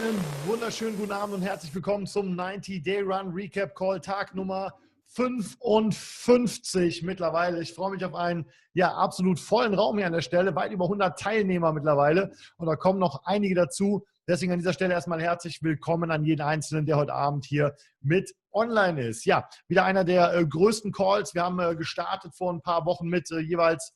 Einen wunderschönen guten Abend und herzlich willkommen zum 90-Day-Run Recap Call, Tag Nummer 55 mittlerweile. Ich freue mich auf einen absolut vollen Raum hier an der Stelle, weit über 100 Teilnehmer mittlerweile und da kommen noch einige dazu. Deswegen an dieser Stelle erstmal herzlich willkommen an jeden Einzelnen, der heute Abend hier mit online ist. Ja, wieder einer der größten Calls. Wir haben gestartet vor ein paar Wochen mit jeweils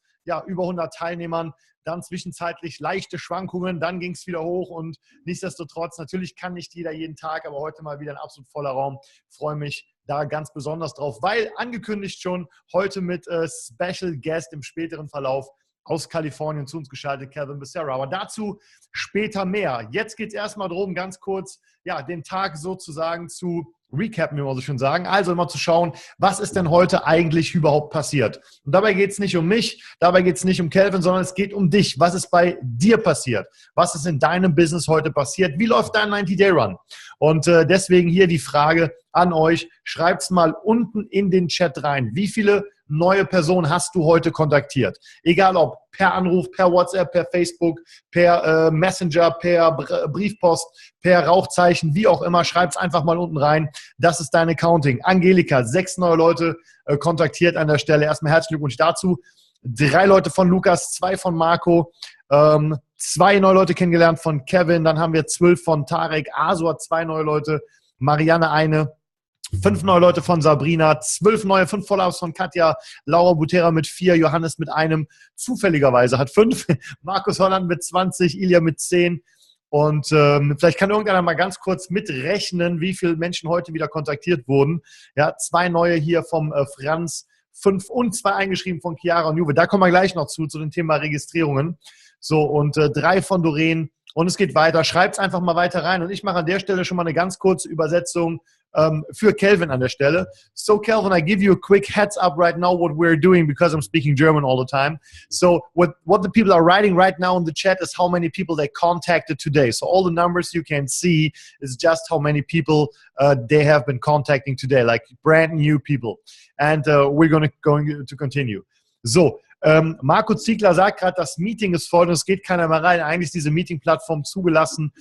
über 100 Teilnehmern. Dann zwischenzeitlich leichte Schwankungen, dann ging es wieder hoch und nichtsdestotrotz, natürlich kann nicht jeder jeden Tag, aber heute mal wieder ein absolut voller Raum. Ich freue mich da ganz besonders drauf, weil angekündigt schon heute mit Special Guest im späteren Verlauf aus Kalifornien zu uns geschaltet, Kevin Becerra. Aber dazu später mehr. Jetzt geht es erstmal darum, ganz kurz den Tag sozusagen zu recappen, wie wir so schön sagen. Also immer zu schauen, was ist denn heute eigentlich überhaupt passiert. Und dabei geht es nicht um mich, dabei geht es nicht um Kelvin, sondern es geht um dich. Was ist bei dir passiert? Was ist in deinem Business heute passiert? Wie läuft dein 90-Day-Run? Und deswegen hier die Frage an euch. Schreibt es mal unten in den Chat rein. Wie viele neue Personen hast du heute kontaktiert? Egal ob per Anruf, per WhatsApp, per Facebook, per Messenger, per Briefpost, per Rauchzeichen, wie auch immer. Schreib es einfach mal unten rein. Das ist dein Accounting. Angelika, 6 neue Leute kontaktiert an der Stelle. Erstmal herzlichen Glückwunsch dazu. 3 Leute von Lukas, 2 von Marco, 2 neue Leute kennengelernt von Kevin. Dann haben wir 12 von Tarek. Asu hat 2 neue Leute. Marianne eine. 5 neue Leute von Sabrina, 12 neue, 5 Follows von Katja, Laura Butera mit 4, Johannes mit einem, zufälligerweise hat 5, Markus Holland mit 20, Ilja mit 10 und vielleicht kann irgendeiner mal ganz kurz mitrechnen, wie viele Menschen heute wieder kontaktiert wurden. Ja, 2 neue hier vom Franz, 5 und 2 eingeschrieben von Chiara und Juve. Da kommen wir gleich noch zu dem Thema Registrierungen. So, und 3 von Doreen und es geht weiter. Schreibt es einfach mal weiter rein und ich mache an der Stelle schon mal eine ganz kurze Übersetzung für Kelvin an der Stelle. So Kelvin, I give you a quick heads up right now what we're doing because I'm speaking German all the time. So what the people are writing right now in the chat is how many people they contacted today. So all the numbers you can see is just how many people they have been contacting today, like brand new people. And we're going to continue. So, Marco Ziegler sagt gerade, das Meeting ist voll und es geht keiner mehr rein. Eigentlich ist diese Meeting-Plattform zugelassen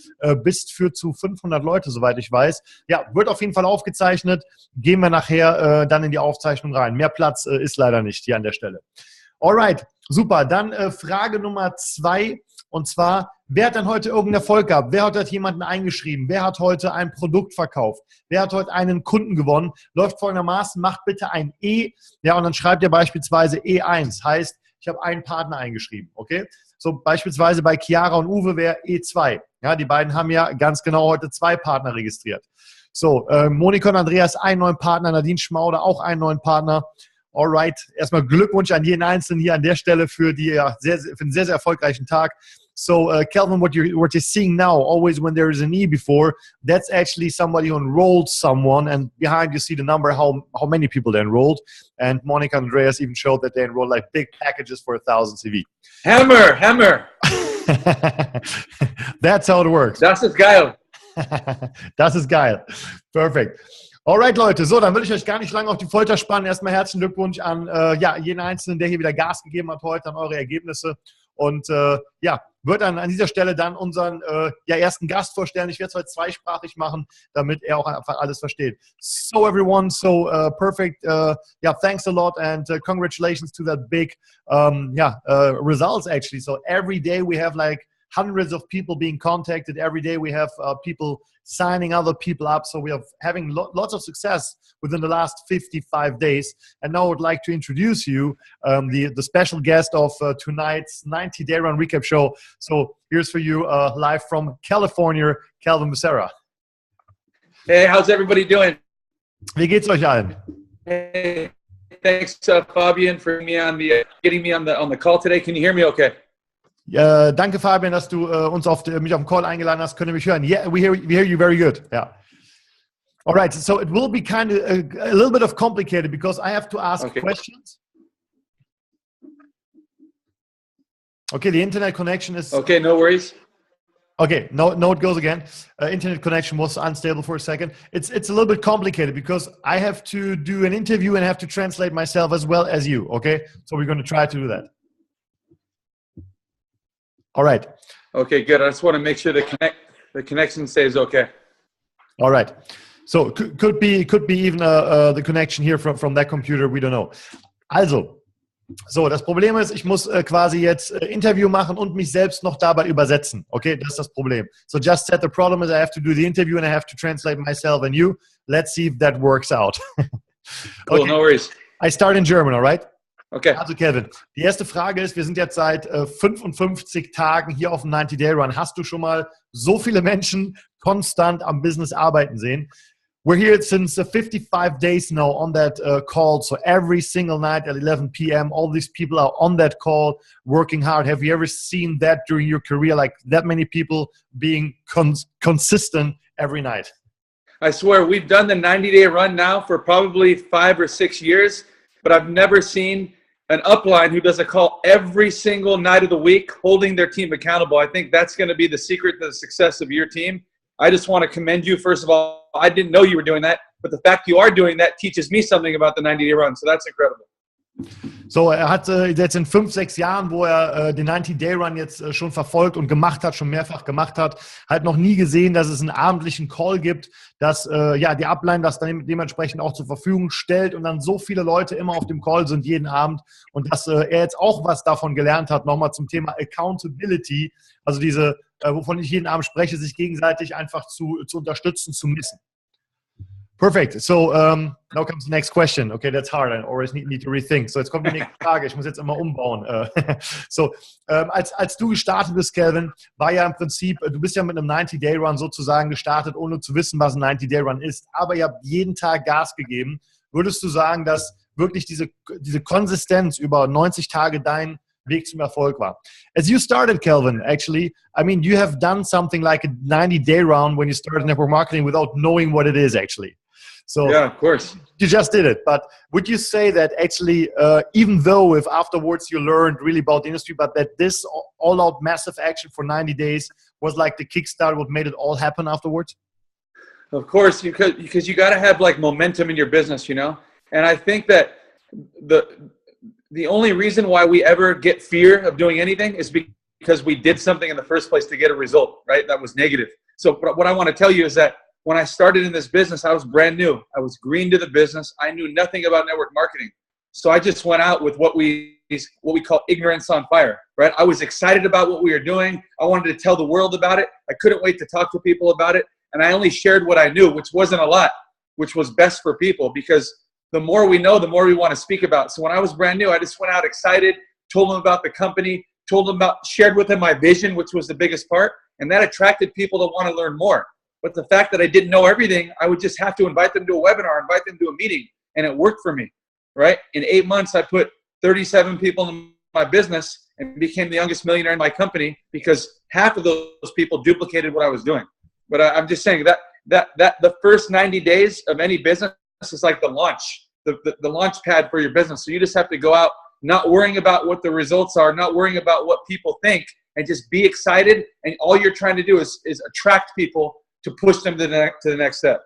bis zu 500 Leute, soweit ich weiß. Ja, wird auf jeden Fall aufgezeichnet. Gehen wir nachher dann in die Aufzeichnung rein. Mehr Platz ist leider nicht hier an der Stelle. Alright, super. Dann Frage Nummer 2 und zwar, wer hat denn heute irgendeinen Erfolg gehabt? Wer hat heute jemanden eingeschrieben? Wer hat heute ein Produkt verkauft? Wer hat heute einen Kunden gewonnen? Läuft folgendermaßen, macht bitte ein E, ja, und dann schreibt ihr beispielsweise E1, heißt, ich habe einen Partner eingeschrieben, okay? So beispielsweise bei Chiara und Uwe wäre E2, ja, die beiden haben ja ganz genau heute 2 Partner registriert. So, Monika und Andreas einen neuen Partner, Nadine Schmauder auch einen neuen Partner. Alright, erstmal Glückwunsch an jeden Einzelnen hier an der Stelle für einen sehr, sehr erfolgreichen Tag. So, Kelvin, what you're seeing now, always when there is an E before, that's actually somebody who enrolled someone, and behind you see the number, how many people they enrolled. And Monica and Andreas even showed that they enrolled like big packages for 1,000 CV. Hammer! That's how it works. Das ist geil. Das ist geil. Perfect. Alright, Leute, so, dann will ich euch gar nicht lange auf die Folter spannen. Erstmal herzlichen Glückwunsch an jeden Einzelnen, der hier wieder Gas gegeben hat heute, an eure Ergebnisse. Und wird dann an dieser Stelle dann unseren ersten Gast vorstellen. Ich werde es heute zweisprachig machen, damit er auch einfach alles versteht. So everyone, so perfect. Thanks a lot and congratulations to that big results actually. So every day we have like hundreds of people being contacted. Every day we have people signing other people up. So we are having lots of success within the last 55 days. And now I would like to introduce you the special guest of tonight's 90-Day Run Recap Show. So here's for you live from California, Kelvin Becerra. Hey, how's everybody doing? Wie geht's euch allen? Hey, thanks Fabian for getting me on the call today. Can you hear me okay? Danke, Fabian, dass du mich auf den Call eingeladen hast. Könnt ihr mich hören? Yeah, we hear you very good. Yeah. All right. So it will be kind of a little bit of complicated because I have to ask questions. Okay, the internet connection is... Okay, no worries. Okay, no, it goes again. Internet connection was unstable for a second. It's a little bit complicated because I have to do an interview and have to translate myself as well as you, okay? So we're going to try to do that. All right. Okay, good. I just want to make sure to connect. The connection stays okay. All right. So could be even the connection here from that computer. We don't know. Also, so das Problem ist, ich muss quasi jetzt Interview machen und mich selbst noch dabei übersetzen. Okay, das ist das Problem. So just said the problem is I have to do the interview and I have to translate myself and you. Let's see if that works out. Cool, Okay. no worries. I start in German, all right? Okay. Also Kevin, die erste Frage ist, wir sind jetzt seit 55 Tagen hier auf dem 90-Day-Run. Hast du schon mal so viele Menschen konstant am Business arbeiten sehen? We're here since 55 days now on that call. So every single night at 11 p.m., all these people are on that call working hard. Have you ever seen that during your career, like that many people being consistent every night? I swear, we've done the 90-day run now for probably 5 or 6 years, but I've never seen an upline who does a call every single night of the week, holding their team accountable. I think that's going to be the secret to the success of your team. I just want to commend you. First of all, I didn't know you were doing that, but the fact you are doing that teaches me something about the 90-day run. So that's incredible. So, er hat jetzt in 5, 6 Jahren, wo er den 90-Day-Run jetzt schon verfolgt und gemacht hat, schon mehrfach gemacht hat, halt noch nie gesehen, dass es einen abendlichen Call gibt, dass ja die Upline das dann dementsprechend auch zur Verfügung stellt und dann so viele Leute immer auf dem Call sind jeden Abend und dass er jetzt auch was davon gelernt hat, nochmal zum Thema Accountability, also diese, wovon ich jeden Abend spreche, sich gegenseitig einfach zu unterstützen, zu messen. Perfect. So now comes the next question. Okay, that's hard. I always need to rethink. So jetzt kommt die nächste Frage. Ich muss jetzt immer umbauen. So als du gestartet bist, Kelvin, war ja im Prinzip, du bist ja mit einem 90-Day-Run sozusagen gestartet, ohne zu wissen, was ein 90-Day-Run ist. Aber ihr habt jeden Tag Gas gegeben. Würdest du sagen, dass wirklich diese Konsistenz über 90 Tage dein Weg zum Erfolg war? As you started, Kelvin, actually, I mean, you have done something like a 90-day run when you started network marketing without knowing what it is actually. So yeah, of course. You just did it. But would you say that actually, even though if afterwards you learned really about the industry, but that this all-out massive action for 90 days was like the kickstart, what made it all happen afterwards? Of course, because you got to have like momentum in your business, you know? And I think that the only reason why we ever get fear of doing anything is because we did something in the first place to get a result, right? That was negative. So what I want to tell you is that when I started in this business, I was brand new. I was green to the business. I knew nothing about network marketing. So I just went out with what we call ignorance on fire, right? I was excited about what we were doing. I wanted to tell the world about it. I couldn't wait to talk to people about it. And I only shared what I knew, which wasn't a lot, which was best for people, because the more we know, the more we want to speak about. So when I was brand new, I just went out excited, told them about the company, shared with them my vision, which was the biggest part. And that attracted people to want to learn more. But the fact that I didn't know everything, I would just have to invite them to a webinar, invite them to a meeting. And it worked for me, right? In 8 months, I put 37 people in my business and became the youngest millionaire in my company because half of those people duplicated what I was doing. But I'm just saying that the first 90 days of any business is like the launch, the launch pad for your business. So you just have to go out, not worrying about what the results are, not worrying about what people think, and just be excited. And all you're trying to do is attract people to push them to the next step.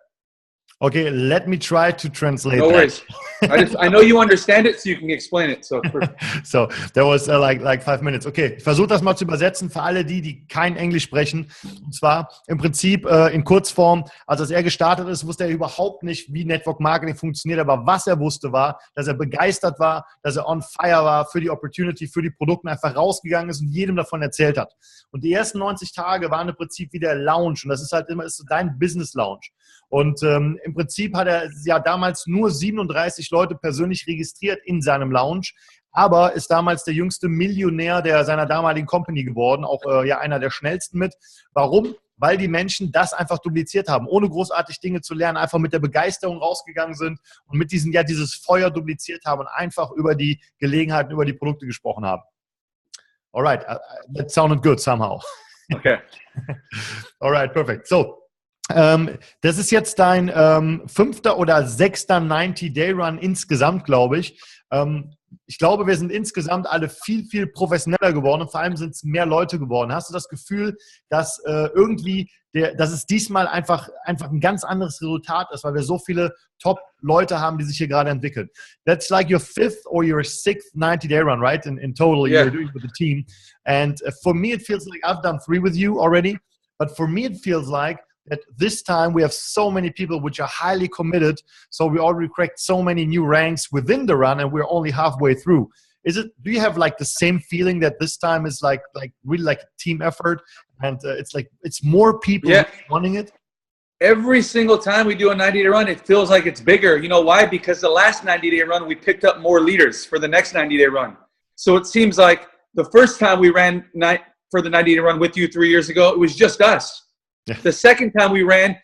Okay, let me try to translate no worries. I know you understand it, so you can explain it. So that was like 5 minutes. Okay, ich versuche das mal zu übersetzen für alle die kein Englisch sprechen. Und zwar im Prinzip in Kurzform, als er gestartet ist, wusste er überhaupt nicht, wie Network Marketing funktioniert. Aber was er wusste war, dass er begeistert war, dass er on fire war für die Opportunity, für die Produkte, einfach rausgegangen ist und jedem davon erzählt hat. Und die ersten 90 Tage waren im Prinzip wie der Lounge. Und das ist halt immer so dein Business Lounge. Und im Prinzip hat er ja damals nur 37 Leute persönlich registriert in seinem Lounge, aber ist damals der jüngste Millionär seiner damaligen Company geworden, auch ja einer der schnellsten mit. Warum? Weil die Menschen das einfach dupliziert haben, ohne großartig Dinge zu lernen, einfach mit der Begeisterung rausgegangen sind und mit dieses Feuer dupliziert haben und einfach über die Gelegenheiten, über die Produkte gesprochen haben. Alright, that sounded good somehow. Okay. Alright, perfect. So, das ist jetzt dein 5. oder 6. 90-Day-Run insgesamt, glaube ich. Ich glaube, wir sind insgesamt alle viel, viel professioneller geworden und vor allem sind es mehr Leute geworden. Hast du das Gefühl, dass dass es diesmal einfach ein ganz anderes Resultat ist, weil wir so viele Top-Leute haben, die sich hier gerade entwickeln? That's like your 5th or your 6th 90-day run, right? In total, yeah. You're doing with the team. And for me, it feels like I've done 3 with you already. But for me, it feels like that this time we have so many people which are highly committed. So we already cracked so many new ranks within the run, and we're only halfway through. Do you have like the same feeling that this time is like really like a team effort, and it's more people running it? Every single time we do a 90-day run, it feels like it's bigger. You know why? Because the last 90-day run, we picked up more leaders for the next 90-day run. So it seems like the first time we ran for the 90-day run with you 3 years ago, it was just us. Yeah. The second time we ran,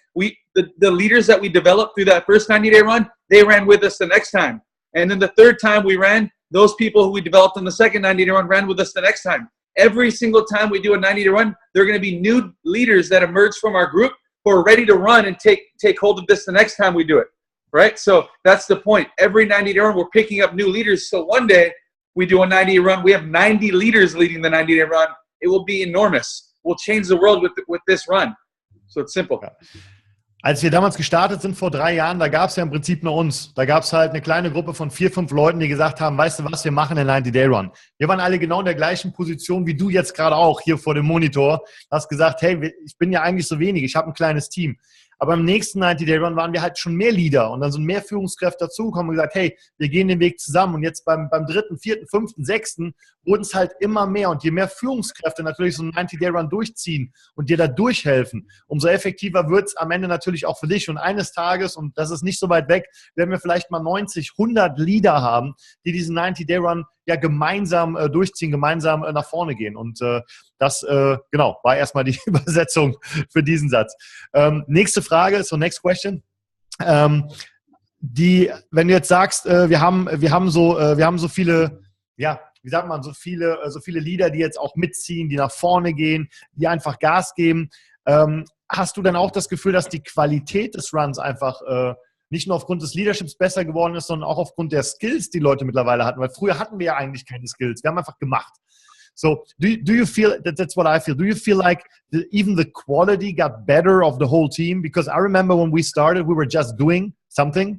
the leaders that we developed through that first 90-day run, they ran with us the next time. And then the third time we ran, those people who we developed in the second 90-day run ran with us the next time. Every single time we do a 90-day run, there are going to be new leaders that emerge from our group who are ready to run and take hold of this the next time we do it, right? So that's the point. Every 90-day run, we're picking up new leaders. So one day we do a 90-day run. We have 90 leaders leading the 90-day run. It will be enormous. We'll change the world with this run. So it's simple. Als wir damals gestartet sind vor 3 Jahren, da gab es ja im Prinzip nur uns. Da gab es halt eine kleine Gruppe von 4, 5 Leuten, die gesagt haben, weißt du was, wir machen den 90-Day-Run. Wir waren alle genau in der gleichen Position wie du jetzt gerade auch hier vor dem Monitor. Du hast gesagt, hey, ich bin ja eigentlich so wenig, ich habe ein kleines Team. Aber im nächsten 90-Day-Run waren wir halt schon mehr Leader und dann sind mehr Führungskräfte dazugekommen und gesagt, hey, wir gehen den Weg zusammen. Und jetzt beim 3., 4., 5., 6. wurden es halt immer mehr. Und je mehr Führungskräfte natürlich so einen 90-Day-Run durchziehen und dir da durchhelfen, umso effektiver wird es am Ende natürlich auch für dich. Und eines Tages, und das ist nicht so weit weg, werden wir vielleicht mal 90, 100 Leader haben, die diesen 90-Day-Run ja gemeinsam durchziehen, gemeinsam nach vorne gehen. Und das war erstmal die Übersetzung für diesen Satz. Nächste Frage, next question. Wenn du jetzt sagst, wir haben so viele, ja, wie sagt man, so viele Leader, die jetzt auch mitziehen, die nach vorne gehen, die einfach Gas geben. Hast du dann auch das Gefühl, dass die Qualität des Runs einfach nicht nur aufgrund des Leaderships besser geworden ist, sondern auch aufgrund der Skills, die Leute mittlerweile hatten? Weil früher hatten wir ja eigentlich keine Skills. Wir haben einfach gemacht. So do you feel that's what I feel? Do you feel like even the quality got better of the whole team? Because I remember when we started, we were just doing something.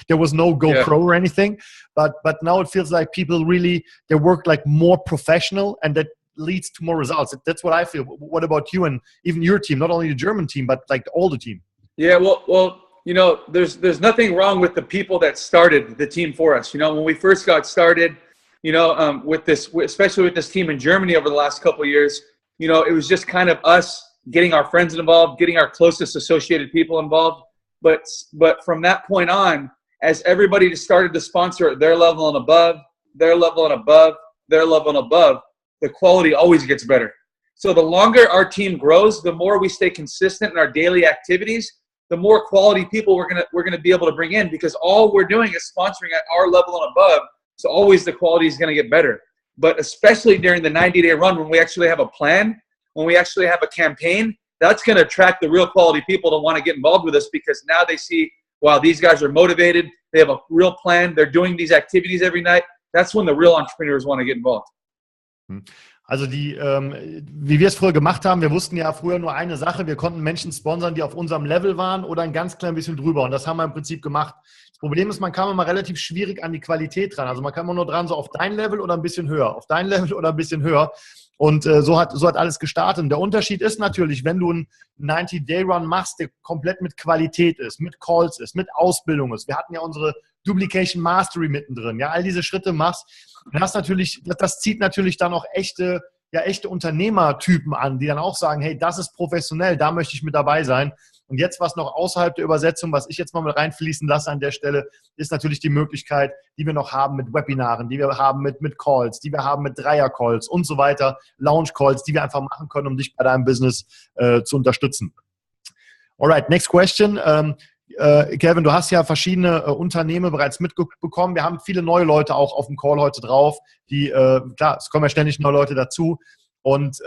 There was no GoPro or anything. But now it feels like people really, they work like more professional, and that leads to more results. That's what I feel. What about you and even your team? Not only the German team, but like all the team. Yeah, well, you know, there's nothing wrong with the people that started the team for us. You know, when we first got started, you know, especially with this team in Germany over the last couple of years, you know, it was just kind of us getting our friends involved, getting our closest associated people involved. But from that point on, as everybody started to sponsor at their level and above, their level and above, their level and above, the quality always gets better. So the longer our team grows, the more we stay consistent in our daily activities, the more quality people we're gonna be able to bring in, because all we're doing is sponsoring at our level and above. So always the quality is going to get better. But especially during the 90-day run, when we actually have a plan, when we actually have a campaign, that's going to attract the real quality people to want to get involved with us, because now they see, wow, these guys are motivated. They have a real plan. They're doing these activities every night. That's when the real entrepreneurs want to get involved. Also wie wir es früher gemacht haben, wir wussten ja früher nur eine Sache, wir konnten Menschen sponsern, die auf unserem Level waren oder ein ganz klein bisschen drüber, und das haben wir im Prinzip gemacht. Das Problem ist, man kam immer relativ schwierig an die Qualität ran, also man kam immer nur dran, so auf dein Level oder ein bisschen höher, auf dein Level oder ein bisschen höher, und so hat alles gestartet. Und der Unterschied ist natürlich, wenn du einen 90-Day-Run machst, der komplett mit Qualität ist, mit Calls ist, mit Ausbildung ist. Wir hatten ja unsere Duplication Mastery mittendrin, ja, all diese Schritte machst, das zieht natürlich dann auch echte Unternehmertypen an, die dann auch sagen, hey, das ist professionell, da möchte ich mit dabei sein. Und jetzt, was noch außerhalb der Übersetzung, was ich jetzt mal mit reinfließen lasse an der Stelle, ist natürlich die Möglichkeit, die wir noch haben mit Webinaren, die wir haben mit Calls, die wir haben mit Dreier-Calls und so weiter, Launch-Calls, die wir einfach machen können, um dich bei deinem Business zu unterstützen. Alright, next question. Kevin, du hast ja verschiedene Unternehmen bereits mitbekommen. Wir haben viele neue Leute auch auf dem Call heute drauf, klar, es kommen ja ständig neue Leute dazu. Und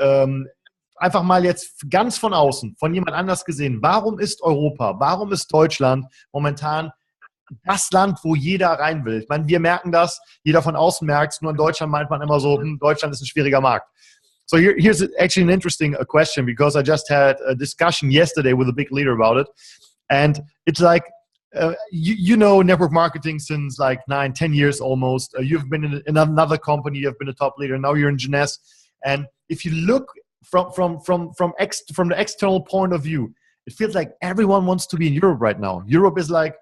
einfach mal jetzt ganz von außen, von jemand anders gesehen, warum ist Europa, warum ist Deutschland momentan das Land, wo jeder rein will? Ich meine, wir merken das, jeder von außen merkt es, nur in Deutschland meint man immer so, Deutschland ist ein schwieriger Markt. So here's actually an interesting question, because I just had a discussion yesterday with a big leader about it. And it's like, you know network marketing since like 9-10 years almost. You've been in another company, you've been a top leader, now you're in Jeunesse. And if you look from the external point of view, it feels like everyone wants to be in Europe right now. Europe is like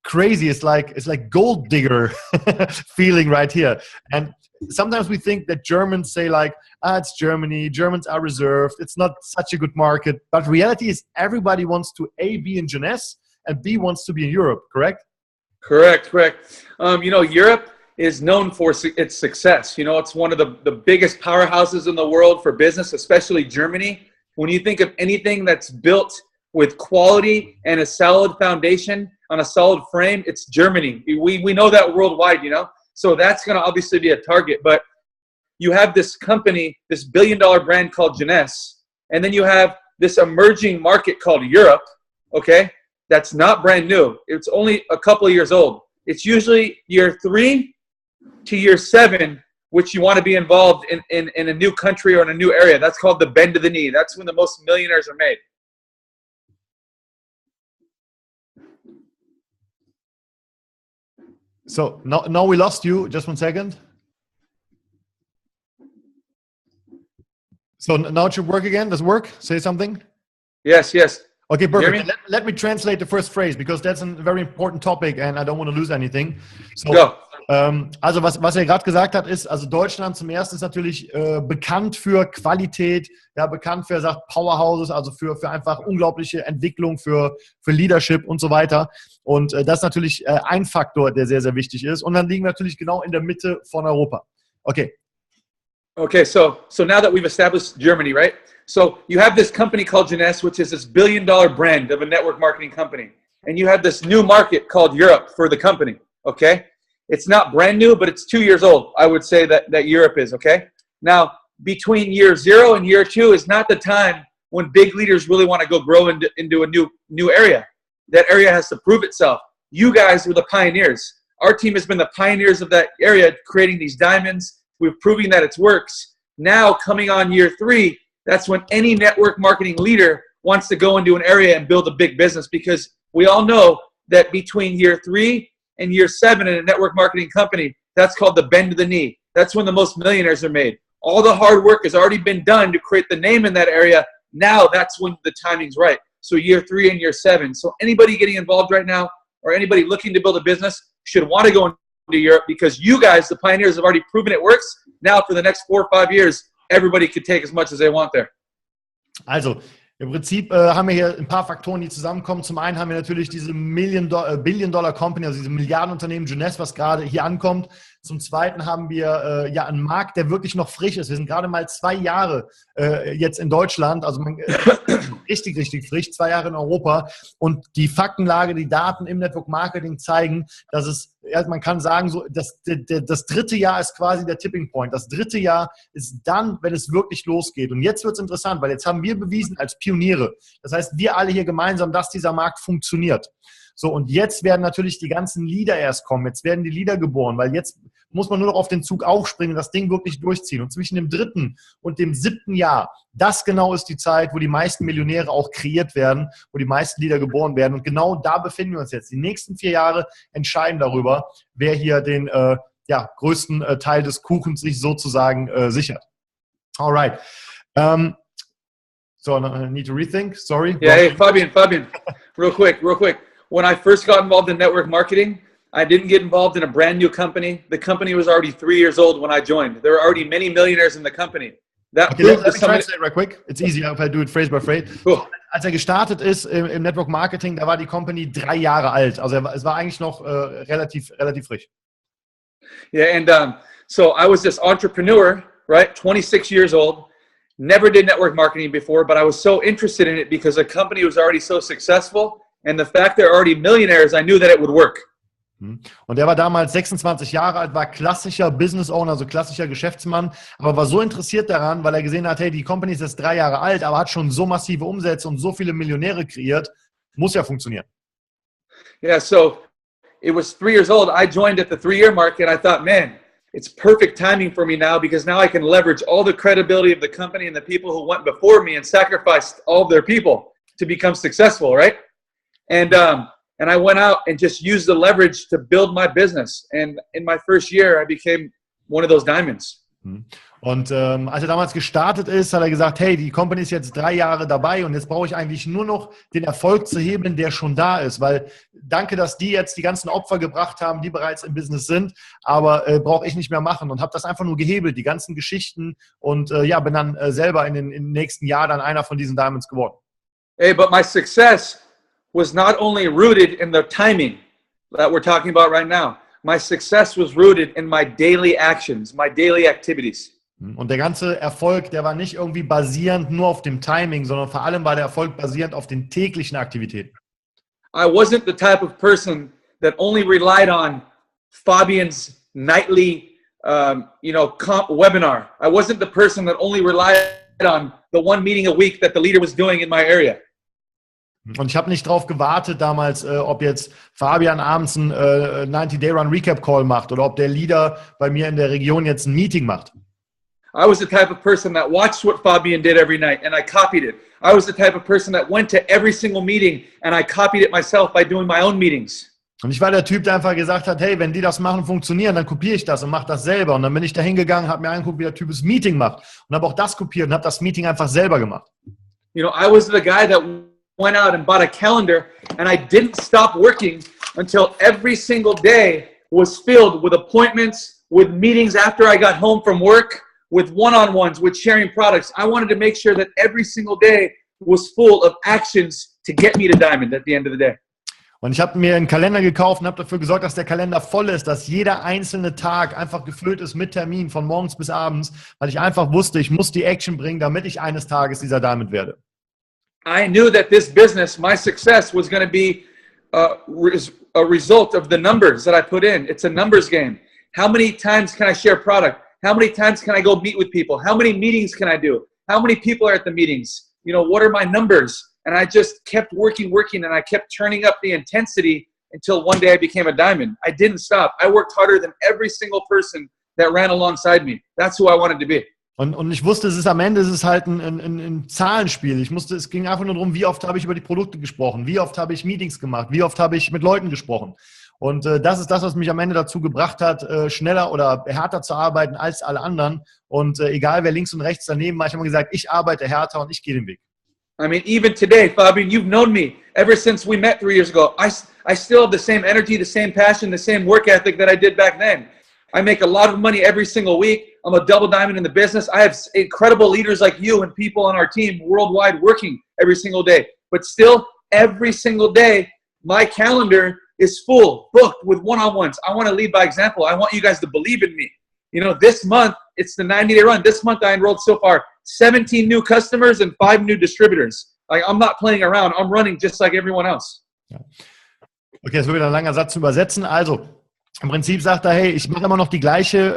crazy. It's like gold digger feeling right here. And sometimes we think that Germans say like, it's Germany. Germans are reserved. It's not such a good market. But reality is everybody wants to A, be in Jeunesse, and B, wants to be in Europe, correct? Correct. Europe is known for its success. It's one of the biggest powerhouses in the world for business, especially Germany. When you think of anything that's built with quality and a solid foundation on a solid frame, it's Germany. We know that worldwide, So that's going to obviously be a target. But you have this company, this billion-dollar brand called Jeunesse, and then you have this emerging market called Europe, okay? That's not brand new. It's only a couple of years old. It's usually year 3 to year 7, which you want to be involved in a new country or in a new area. That's called the bend of the knee. That's when the most millionaires are made. So now we lost you. Just 1 second. So now it should work again. Does it work? Say something. Yes. Okay, perfect. Let me translate the first phrase, because that's a very important topic and I don't want to lose anything. So, Go. Also was gerade gesagt hat, ist, also Deutschland zum ersten ist natürlich bekannt für Qualität, ja, bekannt für, er sagt, Powerhouses, also für einfach unglaubliche Entwicklung, für Leadership und so weiter. Und das ist natürlich ein Faktor, der sehr, sehr wichtig ist. Und dann liegen wir natürlich genau in der Mitte von Europa. Okay. Okay, so now that we've established Germany, right? So you have this company called Jeunesse, which is this billion-dollar brand of a network marketing company. And you have this new market called Europe for the company, okay? It's not brand new, but it's 2 years old, I would say that Europe is, okay? Now, between year 0 and year 2 is not the time when big leaders really want to go grow into a new area. That area has to prove itself. You guys were the pioneers. Our team has been the pioneers of that area, creating these diamonds. We're proving that it works. Now, coming on year 3, that's when any network marketing leader wants to go into an area and build a big business, because we all know that between year 3 and year 7 in a network marketing company, that's called the bend of the knee. That's when the most millionaires are made. All the hard work has already been done to create the name in that area. Now that's when the timing's right. So year 3 and year 7. So anybody getting involved right now, or anybody looking to build a business, should want to go into Europe, because you guys, the pioneers, have already proven it works. Now for the next 4 or 5 years, everybody could take as much as they want there. Also, im Prinzip haben wir hier ein paar Faktoren, die zusammenkommen. Zum einen haben wir natürlich diese Billion-Dollar-Company, also diese Milliardenunternehmen Jeunesse, was gerade hier ankommt. Zum Zweiten haben wir einen Markt, der wirklich noch frisch ist. Wir sind gerade mal 2 Jahre jetzt in Deutschland, also richtig, richtig frisch, 2 Jahre in Europa. Und die Faktenlage, die Daten im Network Marketing zeigen, dass es, man kann sagen, so, das 3. Jahr ist quasi der Tipping Point. Das 3. Jahr ist dann, wenn es wirklich losgeht. Und jetzt wird es interessant, weil jetzt haben wir bewiesen als Pioniere, das heißt, wir alle hier gemeinsam, dass dieser Markt funktioniert. So, und jetzt werden natürlich die ganzen Leader erst kommen. Jetzt werden die Leader geboren, weil jetzt muss man nur noch auf den Zug aufspringen und das Ding wirklich durchziehen. Und zwischen dem 3. und dem 7. Jahr, das genau ist die Zeit, wo die meisten Millionäre auch kreiert werden, wo die meisten Leader geboren werden. Und genau da befinden wir uns jetzt. Die nächsten 4 Jahre entscheiden darüber, wer hier den größten Teil des Kuchens sich sozusagen sichert. Alright. So, I need to rethink. Sorry. Yeah, hey, Fabian, real quick. When I first got involved in network marketing, I didn't get involved in a brand new company. The company was already 3 years old when I joined. There were already many millionaires in the company. Let me translate right quick. It's easier if I do it phrase by phrase. Cool. Als gestartet ist im Network Marketing, da war die Company 3 Jahre alt. Also es war eigentlich noch relativ frisch. Yeah, and so I was this entrepreneur, right? 26 years old. Never did network marketing before, but I was so interested in it because the company was already so successful. And the fact they're already millionaires, I knew that it would work. Und der war damals 26 Jahre alt, war klassischer Business Owner, also klassischer Geschäftsmann, aber war so interessiert daran, weil er gesehen hat, hey, die Company ist jetzt 3 Jahre alt, aber hat schon so massive Umsätze und so viele Millionäre kreiert, muss ja funktionieren. Yeah, so it was 3 years old. I joined at the 3-year mark and I thought, man, it's perfect timing for me now, because now I can leverage all the credibility of the company and the people who went before me and sacrificed all of their people to become successful, right? And I went out and just used the leverage to build my business. And in my first year, I became one of those diamonds. Und als er damals gestartet ist, hat er gesagt, hey, die Company ist jetzt 3 Jahre dabei und jetzt brauche ich eigentlich nur noch den Erfolg zu hebeln, der schon da ist. Weil danke, dass die jetzt die ganzen Opfer gebracht haben, die bereits im Business sind, aber brauche ich nicht mehr machen. Und habe das einfach nur gehebelt, die ganzen Geschichten. Und bin dann selber im nächsten Jahr dann einer von diesen Diamonds geworden. Hey, but my success was not only rooted in the timing that we're talking about right now. My success was rooted in my daily actions, my daily activities. Und der ganze Erfolg, der war nicht irgendwie basierend nur auf dem Timing, sondern vor allem war der Erfolg basierend auf den täglichen Aktivitäten. I wasn't the type of person that only relied on Fabian's nightly, webinar. I wasn't the person that only relied on the one meeting a week that the leader was doing in my area. Und ich habe nicht darauf gewartet damals, ob jetzt Fabian abends einen 90-Day-Run-Recap-Call macht oder ob der Leader bei mir in der Region jetzt ein Meeting macht. I was the type of person that watched what Fabian did every night and I copied it. I was the type of person that went to every single meeting and I copied it myself by doing my own meetings. Und ich war der Typ, der einfach gesagt hat, hey, wenn die das machen und funktionieren, dann kopiere ich das und mache das selber. Und dann bin ich da hingegangen, habe mir angeguckt, wie der Typ das Meeting macht und habe auch das kopiert und habe das Meeting einfach selber gemacht. You know, I was the guy that went out and bought a calendar and I didn't stop working until every single day was filled with appointments, with meetings after I got home from work, with one-on-ones, with sharing products. I wanted to make sure that every single day was full of actions to get me to Diamond at the end of the day. Und ich habe mir einen Kalender gekauft und habe dafür gesorgt, dass der Kalender voll ist, dass jeder einzelne Tag einfach gefüllt ist mit Terminen von morgens bis abends, weil ich einfach wusste, ich muss die Action bringen, damit ich eines Tages dieser Diamond werde. I knew that this business, my success, was going to be a result of the numbers that I put in. It's a numbers game. How many times can I share product? How many times can I go meet with people? How many meetings can I do? How many people are at the meetings? You know, what are my numbers? And I just kept working, and I kept turning up the intensity until one day I became a diamond. I didn't stop. I worked harder than every single person that ran alongside me. That's who I wanted to be. Und ich wusste, am Ende ist es halt ein Zahlenspiel. Es ging einfach nur darum, wie oft habe ich über die Produkte gesprochen, wie oft habe ich Meetings gemacht, wie oft habe ich mit Leuten gesprochen. Und das ist das, was mich am Ende dazu gebracht hat, schneller oder härter zu arbeiten als alle anderen. Und egal, wer links und rechts daneben war, ich habe immer gesagt, ich arbeite härter und ich gehe den Weg. I mean, even today, Fabian, you've known me ever since we met 3 years ago. I still have the same energy, the same passion, the same work ethic that I did back then. I make a lot of money every single week. I'm a double diamond in the business. I have incredible leaders like you and people on our team worldwide working every single day. But still, every single day, my calendar is full, booked with one-on-ones. I want to lead by example. I want you guys to believe in me. You know, this month, it's the 90-day run. This month, I enrolled so far 17 new customers and 5 new distributors. Like, I'm not playing around. I'm running just like everyone else. Ja. Okay, das wird wieder ein langer Satz zu übersetzen. Also, im Prinzip sagt er, hey, ich mache immer noch die gleiche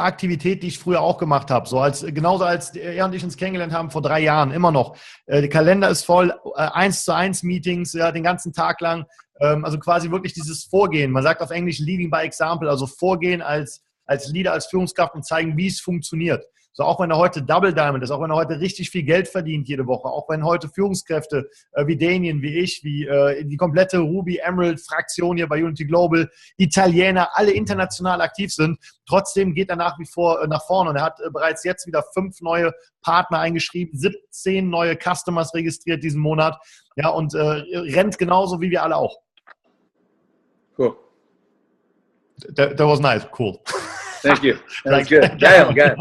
Aktivität, die ich früher auch gemacht habe. Genauso als er und ich uns kennengelernt haben vor 3 Jahren, immer noch. Der Kalender ist voll, 1:1 Meetings, ja, den ganzen Tag lang. Also quasi wirklich dieses Vorgehen. Man sagt auf Englisch Leading by Example, also Vorgehen als Leader, als Führungskraft und zeigen, wie es funktioniert. So, auch wenn er heute Double Diamond ist, auch wenn er heute richtig viel Geld verdient jede Woche, auch wenn heute Führungskräfte wie Damien, wie ich, wie die komplette Ruby Emerald Fraktion hier bei Unity Global, Italiener, alle international aktiv sind, trotzdem geht er nach wie vor nach vorne und er hat bereits jetzt wieder 5 neue Partner eingeschrieben, 17 neue Customers registriert diesen Monat, ja, und rennt genauso wie wir alle auch. Cool. That was nice. Cool. Thank you. That's good. Got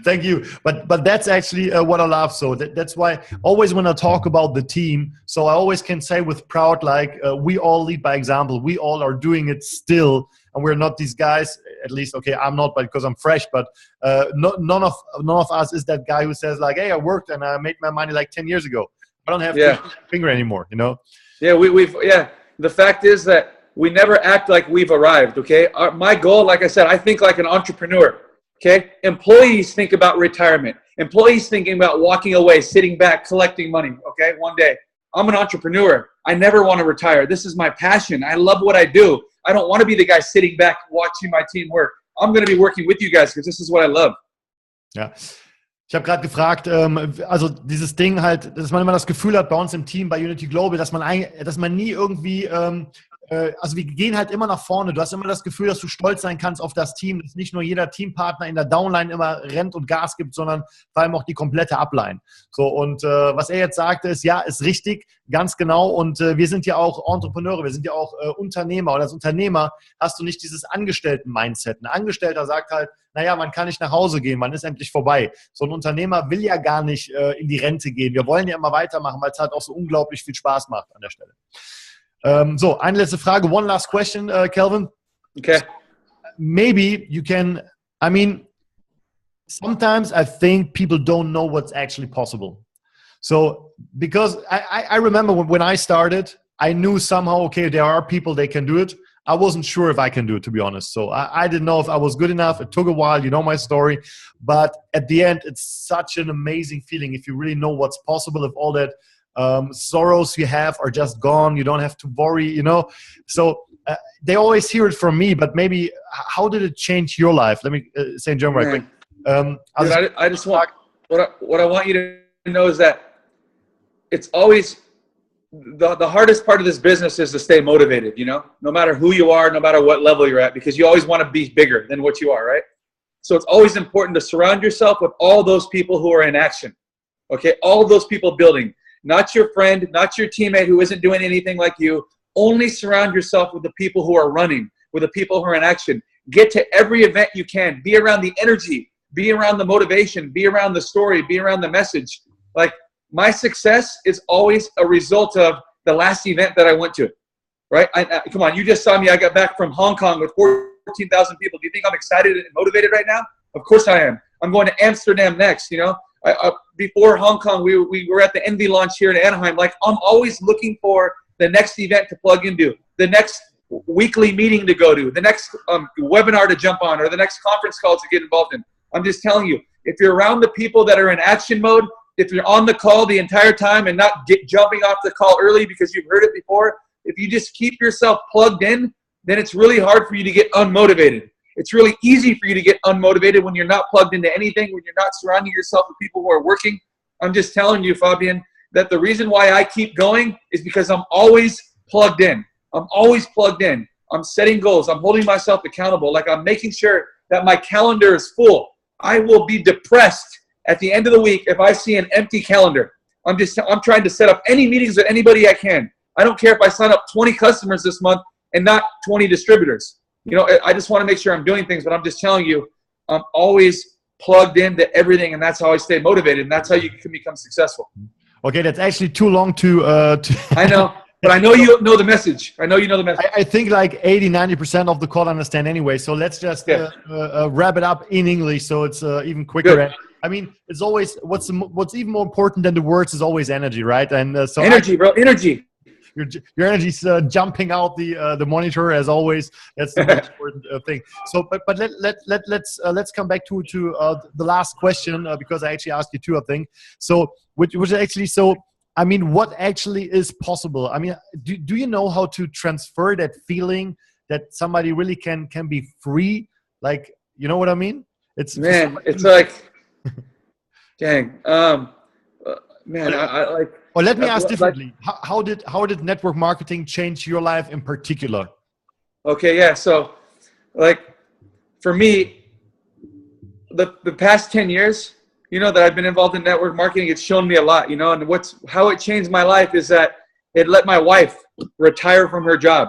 Thank you. But that's actually what I love. So that's why always when I talk about the team, so I always can say with proud, like we all lead by example. We all are doing it still, and we're not these guys. At least, okay, I'm not, but because I'm fresh. But none of us is that guy who says like, hey, I worked and I made my money like 10 years ago. I don't have to finger anymore. You know. Yeah, we've. The fact is that we never act like we've arrived, okay? My goal, like I said, I think like an entrepreneur, okay? Employees think about retirement. Employees thinking about walking away, sitting back, collecting money, okay? One day. I'm an entrepreneur. I never want to retire. This is my passion. I love what I do. I don't want to be the guy sitting back watching my team work. I'm going to be working with you guys because this is what I love. Ja. Ich habe gerade gefragt, also dieses Ding halt, dass man immer das Gefühl hat bei uns im Team, bei Unity Global, dass man nie irgendwie also wir gehen halt immer nach vorne. Du hast immer das Gefühl, dass du stolz sein kannst auf das Team, dass nicht nur jeder Teampartner in der Downline immer rennt und Gas gibt, sondern vor allem auch die komplette Upline. So, und was er jetzt sagte, ist, ja, ist richtig, ganz genau. Und wir sind ja auch Entrepreneure, wir sind ja auch Unternehmer. Und als Unternehmer hast du nicht dieses Angestellten-Mindset. Ein Angestellter sagt halt, naja, man kann nicht nach Hause gehen, man ist endlich vorbei. So ein Unternehmer will ja gar nicht in die Rente gehen. Wir wollen ja immer weitermachen, weil es halt auch so unglaublich viel Spaß macht an der Stelle. So, eine letzte Frage. One last question, Kelvin. Okay. Maybe you can, I mean, sometimes I think people don't know what's actually possible. So, because I remember when I started, I knew somehow, okay, there are people, they can do it. I wasn't sure if I can do it, to be honest. So I didn't know if I was good enough. It took a while, you know my story. But at the end, it's such an amazing feeling if you really know what's possible, if all that sorrows you have are just gone. You don't have to worry, you know. So they always hear it from me, but maybe how did it change your life? Let me say in German right quick. I just want what I want you to know is that it's always the hardest part of this business is to stay motivated, you know, no matter who you are, no matter what level you're at, because you always want to be bigger than what you are, right? So it's always important to surround yourself with all those people who are in action, okay? All those people building, not your friend, not your teammate who isn't doing anything like you. Only surround yourself with the people who are running, with the people who are in action. Get to every event you can. Be around the energy, be around the motivation, be around the story, be around the message. Like, my success is always a result of the last event that I went to, right? Come on, you just saw me. I got back from Hong Kong with 14,000 people. Do you think I'm excited and motivated right now? Of course I am. I'm going to Amsterdam next, you know. Before Hong Kong, we were at the Envy launch here in Anaheim. Like, I'm always looking for the next event to plug into, the next weekly meeting to go to, the next webinar to jump on, or the next conference call to get involved in. I'm just telling you, if you're around the people that are in action mode, if you're on the call the entire time and not jumping off the call early because you've heard it before, if you just keep yourself plugged in, then it's really hard for you to get unmotivated. It's really easy for you to get unmotivated when you're not plugged into anything, when you're not surrounding yourself with people who are working. I'm just telling you, Fabian, that the reason why I keep going is because I'm always plugged in. I'm always plugged in. I'm setting goals. I'm holding myself accountable. Like, I'm making sure that my calendar is full. I will be depressed at the end of the week if I see an empty calendar. I'm trying to set up any meetings with anybody I can. I don't care if I sign up 20 customers this month and not 20 distributors. You know, I just want to make sure I'm doing things, but I'm just telling you, I'm always plugged into everything, and that's how I stay motivated, and that's how you can become successful. Okay, that's actually too long to I know, but I know you know the message. I know you know the message. I think like 80-90% of the call understand anyway, so let's just wrap it up in English so it's even quicker. Good. I mean, it's always what's even more important than the words is always energy, right? And so energy, bro, energy. Your energy's jumping out the monitor as always. That's the most important thing. So, but let's come back to the last question because I actually asked you two, I think. So, which actually, so I mean, what actually is possible? I mean, do you know how to transfer that feeling that somebody really can be free? Like, you know what I mean? It's like, dang, man, I like. Well, let me ask differently. How did network marketing change your life in particular? Okay, yeah. So, like, for me, the past 10 years, you know, that I've been involved in network marketing, it's shown me a lot, you know, and how it changed my life is that it let my wife retire from her job,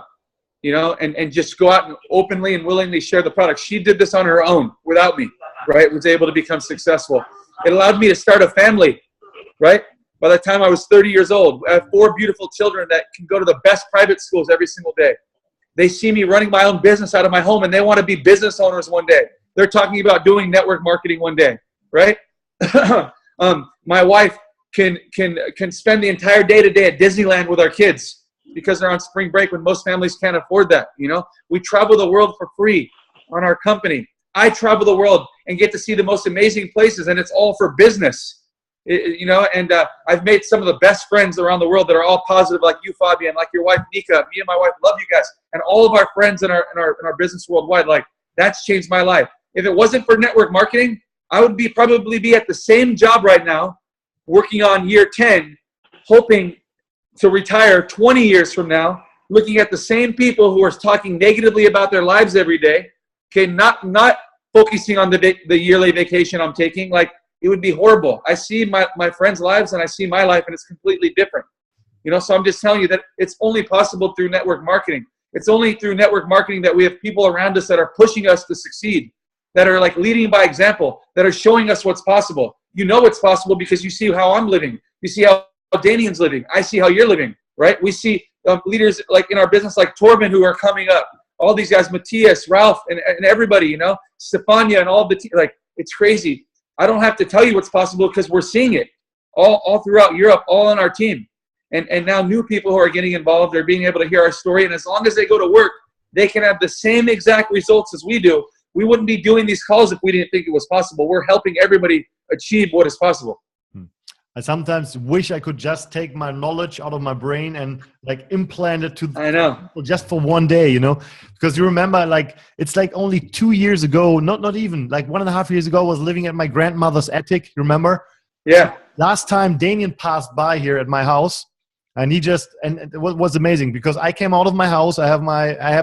you know, and just go out and openly and willingly share the product. She did this on her own without me, right? Was able to become successful. It allowed me to start a family, right? By the time I was 30 years old, I have 4 beautiful children that can go to the best private schools every single day. They see me running my own business out of my home, and they want to be business owners one day. They're talking about doing network marketing one day, right? My wife can spend the entire day-to-day at Disneyland with our kids because they're on spring break when most families can't afford that, you know? We travel the world for free on our company. I travel the world and get to see the most amazing places, and it's all for business. You know, and I've made some of the best friends around the world that are all positive, like you, Fabian, like your wife, Nika. Me and my wife love you guys, and all of our friends in our business worldwide. Like, that's changed my life. If it wasn't for network marketing, I would probably be at the same job right now, working on year 10, hoping to retire 20 years from now looking at the same people who are talking negatively about their lives every day, okay, not focusing on the yearly vacation I'm taking. Like, it would be horrible. I see my friends' lives and I see my life, and it's completely different. You know, so I'm just telling you that it's only possible through network marketing. It's only through network marketing that we have people around us that are pushing us to succeed, that are like leading by example, that are showing us what's possible. You know it's possible because you see how I'm living. You see how Danian's living. I see how you're living, right? We see leaders like in our business like Torben who are coming up. All these guys, Matthias, Ralph, and everybody, you know, Stefania and all the like, it's crazy. I don't have to tell you what's possible because we're seeing it all throughout Europe, all on our team. And now new people who are getting involved, they're being able to hear our story. And as long as they go to work, they can have the same exact results as we do. We wouldn't be doing these calls if we didn't think it was possible. We're helping everybody achieve what is possible. I sometimes wish I could just take my knowledge out of my brain and like implant it to people just for one day, you know, because you remember, like, it's like only 2 years ago, not even like 1.5 years ago, I was living at my grandmother's attic. You remember? Yeah. So last time Danian passed by here at my house, and he just, and it was amazing because I came out of my house. I have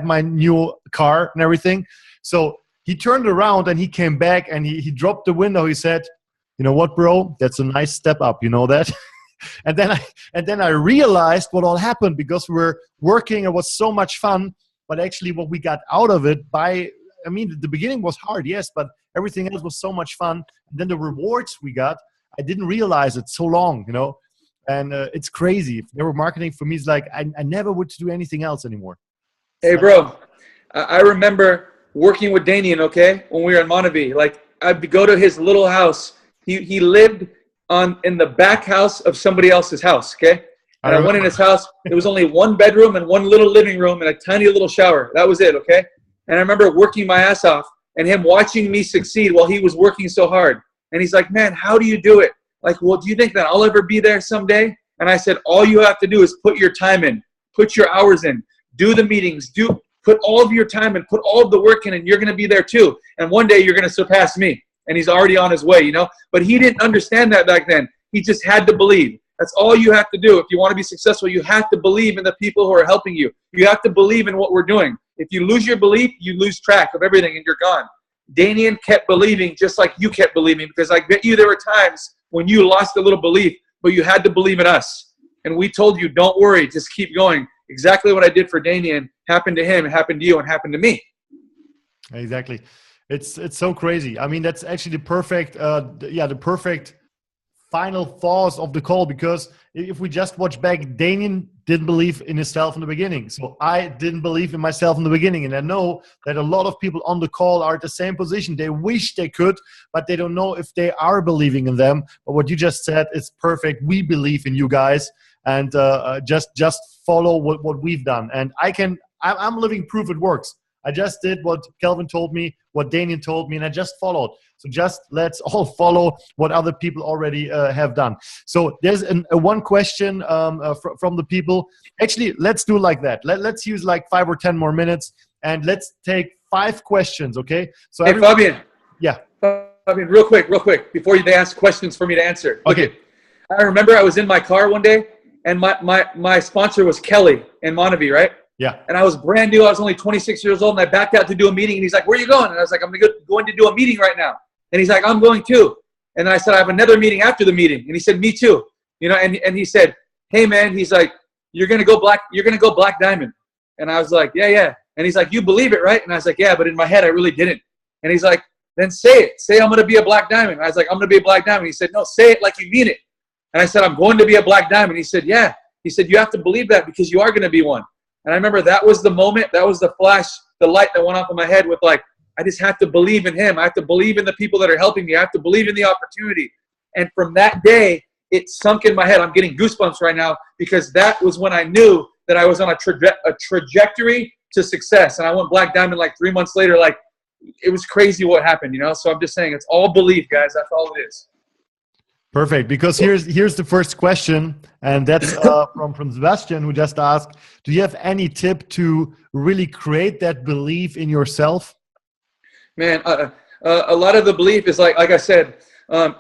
my new car and everything. So he turned around and he came back and he dropped the window. He said, "You know what, bro? That's a nice step up. You know that?" and then I realized what all happened because we were working. It was so much fun, but actually what we got out of it the beginning was hard, yes, but everything else was so much fun. And then the rewards we got, I didn't realize it so long, you know. And it's crazy. Network marketing for me is like I never would do anything else anymore. Hey, bro, I remember working with Danian, okay, when we were in Montevideo. Like, I'd go to his little house. He lived in the back house of somebody else's house, okay? And I went in his house. It was only one bedroom and one little living room and a tiny little shower. That was it, okay? And I remember working my ass off and him watching me succeed while he was working so hard. And he's like, "Man, how do you do it?" Like, "Well, do you think that I'll ever be there someday?" And I said, "All you have to do is put your time in, put your hours in, do the meetings, put all of your time in, put all of the work in, and you're going to be there too. And one day you're going to surpass me." And he's already on his way, you know. But he didn't understand that back then. He just had to believe. That's all you have to do. If you want to be successful, you have to believe in the people who are helping you. You have to believe in what we're doing. If you lose your belief, you lose track of everything and you're gone. Danian kept believing just like you kept believing, because I bet you there were times when you lost a little belief, but you had to believe in us. And we told you, don't worry, just keep going. Exactly what I did for Danian happened to him, happened to you, and happened to me. Exactly. It's so crazy. I mean, that's actually the perfect final thoughts of the call, because if we just watch back, Danian didn't believe in himself in the beginning. So I didn't believe in myself in the beginning. And I know that a lot of people on the call are at the same position. They wish they could, but they don't know if they are believing in them. But what you just said is perfect. We believe in you guys, and just follow what we've done. And I'm living proof it works. I just did what Kelvin told me, what Danian told me, and I just followed. So just let's all follow what other people already have done. So there's one question from the people. Actually, let's do like that. Let's use like 5 or 10 more minutes, and let's take 5 questions, okay? So hey, Fabian. Yeah. Fabian, real quick, before they ask questions for me to answer. Okay. I remember I was in my car one day, and my sponsor was Kelly in Montevideo, right? Yeah. And I was brand new. I was only 26 years old, and I backed out to do a meeting. And he's like, "Where are you going?" And I was like, "I'm going to do a meeting right now." And he's like, "I'm going too." And I said, "I have another meeting after the meeting." And he said, "Me too." You know, and he said, "Hey man," he's like, "You're gonna go black diamond." And I was like, "Yeah." And he's like, "You believe it, right?" And I was like, "Yeah," but in my head I really didn't. And he's like, "Then say it. Say I'm gonna be a black diamond." And I was like, "I'm gonna be a black diamond." He said, "No, say it like you mean it." And I said, "I'm going to be a black diamond." He said, "Yeah." He said, "You have to believe that because you are gonna be one." And I remember that was the moment, that was the flash, the light that went off in my head with like, I just have to believe in him. I have to believe in the people that are helping me. I have to believe in the opportunity. And from that day, it sunk in my head. I'm getting goosebumps right now because that was when I knew that I was on a trajectory to success. And I went black diamond like 3 months later. Like, it was crazy what happened, you know? So I'm just saying it's all belief, guys. That's all it is. Perfect. Because here's the first question, and that's from Sebastian, who just asked, do you have any tip to really create that belief in yourself? Man, a lot of the belief is like I said,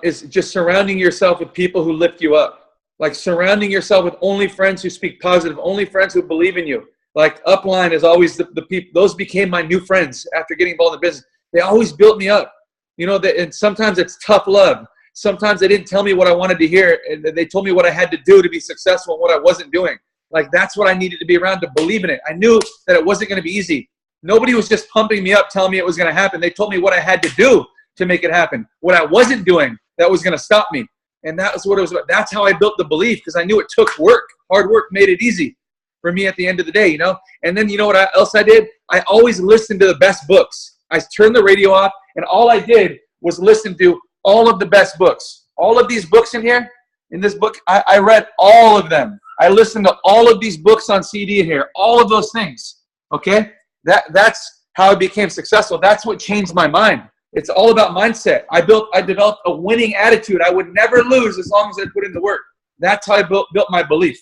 is just surrounding yourself with people who lift you up. Like surrounding yourself with only friends who speak positive, only friends who believe in you. Like upline is always the people. Those became my new friends after getting involved in the business. They always built me up. You know, and sometimes it's tough love. Sometimes they didn't tell me what I wanted to hear, and they told me what I had to do to be successful and what I wasn't doing. Like, that's what I needed to be around to believe in it. I knew that it wasn't going to be easy. Nobody was just pumping me up, telling me it was going to happen. They told me what I had to do to make it happen, what I wasn't doing that was going to stop me. And that was what it was about. That's how I built the belief, because I knew it took work. Hard work made it easy for me at the end of the day, you know. And then you know what else I did? I always listened to the best books. I turned the radio off, and all I did was listen to all of the best books. All of these books in here, in this book, I read all of them. I listened to all of these books on CD in here, all of those things, okay? That's how I became successful. That's what changed my mind. It's all about mindset. I developed a winning attitude. I would never lose as long as I put in the work. That's how I built my belief.